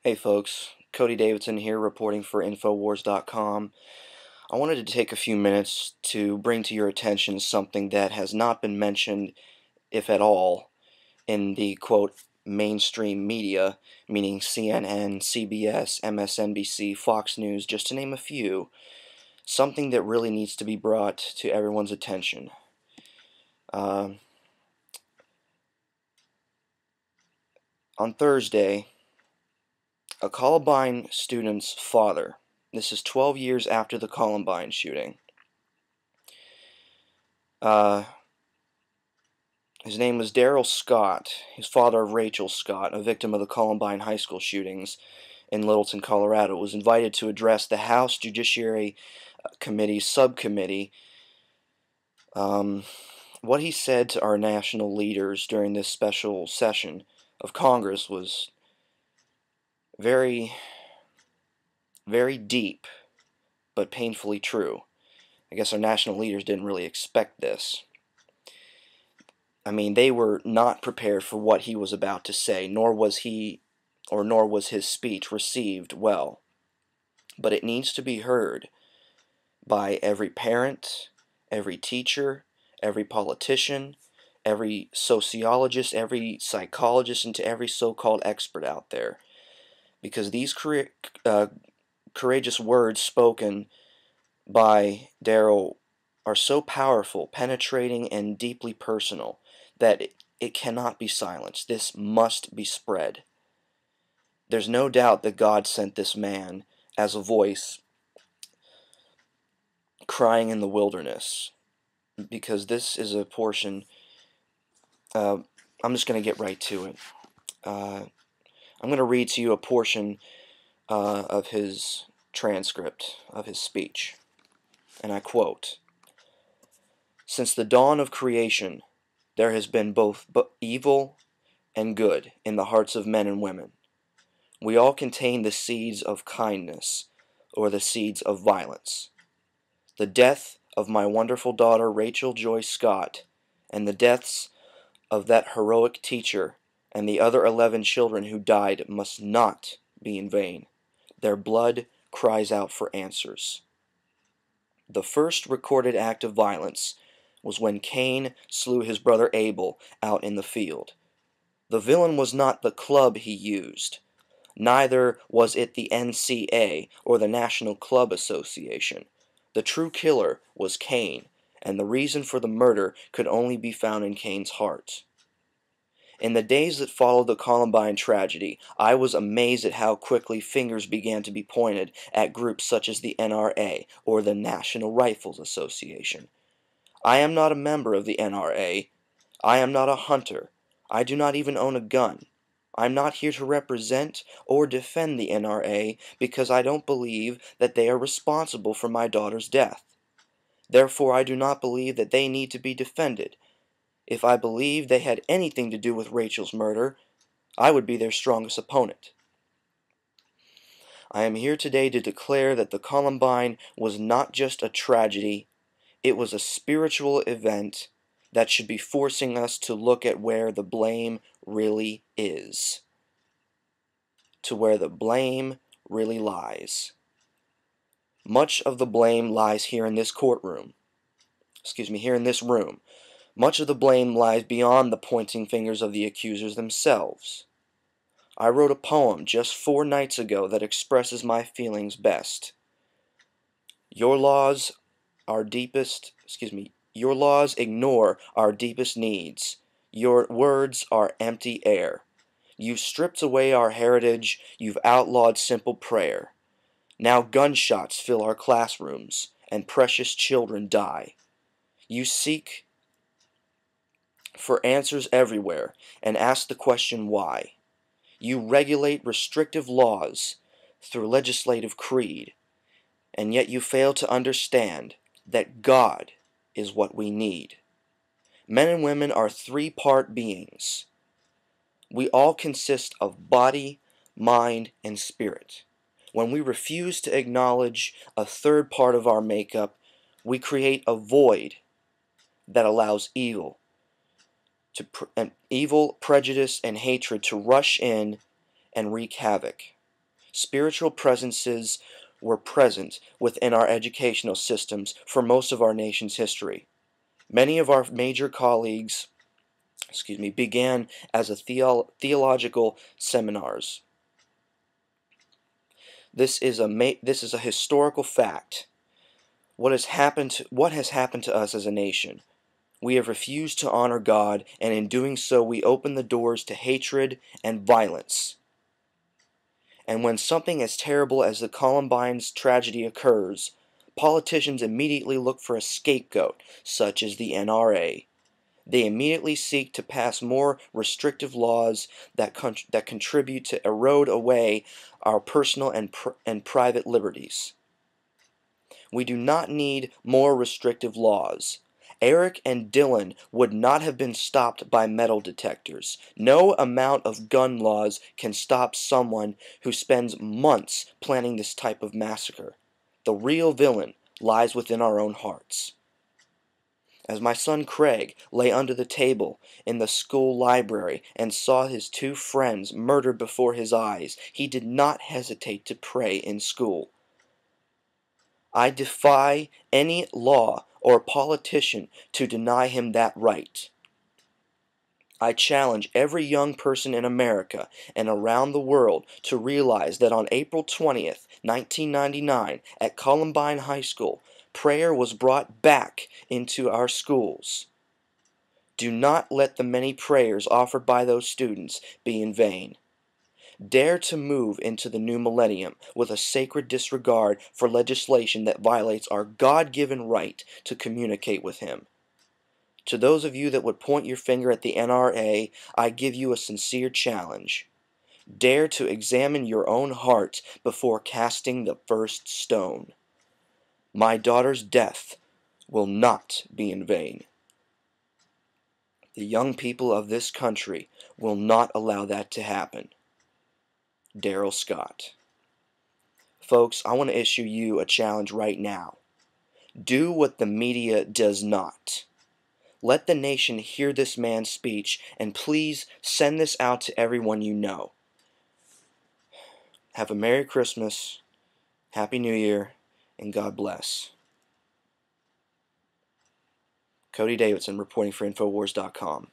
Hey folks, Cody Davidson here reporting for Infowars.com. I wanted to take a few minutes to bring to your attention something that has not been mentioned, if at all, in the quote mainstream media, meaning CNN, CBS, MSNBC, Fox News, just to name a few. Something that really needs to be brought to everyone's attention. On Thursday, a Columbine student's father, this is 12 years after the Columbine shooting, his name was Darrel Scott, his father of Rachel Scott, a victim of the Columbine high school shootings in Littleton, Colorado, was invited to address the House Judiciary Committee subcommittee. What he said to our national leaders during this special session of Congress was very, very deep, but painfully true. I guess our national leaders didn't really expect this. I mean, they were not prepared for what he was about to say, nor was his speech received well. But it needs to be heard by every parent, every teacher, every politician, every sociologist, every psychologist, and to every so-called expert out there. Because these courageous words spoken by Darrel are so powerful, penetrating, and deeply personal that it cannot be silenced. This must be spread. There's no doubt that God sent this man as a voice crying in the wilderness, because this is a portion. I'm just going to get right to it. I'm going to read to you a portion of his transcript of his speech, and I quote, "Since the dawn of creation, there has been both evil and good in the hearts of men and women. We all contain the seeds of kindness or the seeds of violence. The death of my wonderful daughter Rachel Joy Scott and the deaths of that heroic teacher and the other 11 children who died must not be in vain. Their blood cries out for answers. The first recorded act of violence was when Cain slew his brother Abel out in the field. The villain was not the club he used. Neither was it the NCA or the National Club Association. The true killer was Cain, and the reason for the murder could only be found in Cain's heart. In the days that followed the Columbine tragedy, I was amazed at how quickly fingers began to be pointed at groups such as the NRA or the National Rifles Association. I am not a member of the NRA. I am not a hunter. I do not even own a gun. I'm not here to represent or defend the NRA because I don't believe that they are responsible for my daughter's death. Therefore, I do not believe that they need to be defended. If I believed they had anything to do with Rachel's murder, I would be their strongest opponent. I am here today to declare that the Columbine was not just a tragedy, it was a spiritual event that should be forcing us to look at where the blame really is. To where the blame really lies. Much of the blame lies here in this courtroom. Here in this room. Much of the blame lies beyond the pointing fingers of the accusers themselves. I wrote a poem just 4 nights ago that expresses my feelings best. Your laws ignore our deepest needs. Your words are empty air. You've stripped away our heritage. You've outlawed simple prayer. Now gunshots fill our classrooms, and precious children die. You seek for answers everywhere, and ask the question why. You regulate restrictive laws through legislative creed, and yet you fail to understand that God is what we need. Men and women are 3-part beings. We all consist of body, mind, and spirit. When we refuse to acknowledge a 3rd part of our makeup, we create a void that allows evil, prejudice, and hatred to rush in and wreak havoc. Spiritual presences were present within our educational systems for most of our nation's history. Many of our major colleagues, began as theological seminars. This is a historical fact. What has happened to us as a nation? We have refused to honor God, and in doing so we open the doors to hatred and violence. And when something as terrible as the Columbine's tragedy occurs, politicians immediately look for a scapegoat, such as the NRA. They immediately seek to pass more restrictive laws that contribute to erode away our personal and private liberties. We do not need more restrictive laws. Eric and Dylan would not have been stopped by metal detectors. No amount of gun laws can stop someone who spends months planning this type of massacre. The real villain lies within our own hearts. As my son Craig lay under the table in the school library and saw his two friends murdered before his eyes, he did not hesitate to pray in school. I defy any law or politician to deny him that right. I challenge every young person in America and around the world to realize that on April 20th, 1999, at Columbine High School, prayer was brought back into our schools. Do not let the many prayers offered by those students be in vain. Dare to move into the new millennium with a sacred disregard for legislation that violates our God-given right to communicate with Him. To those of you that would point your finger at the NRA, I give you a sincere challenge. Dare to examine your own heart before casting the first stone. My daughter's death will not be in vain. The young people of this country will not allow that to happen. Darrel Scott. Folks, I want to issue you a challenge right now. Do what the media does not. Let the nation hear this man's speech, and please send this out to everyone you know. Have a Merry Christmas, Happy New Year, and God bless. Cody Davidson, reporting for Infowars.com.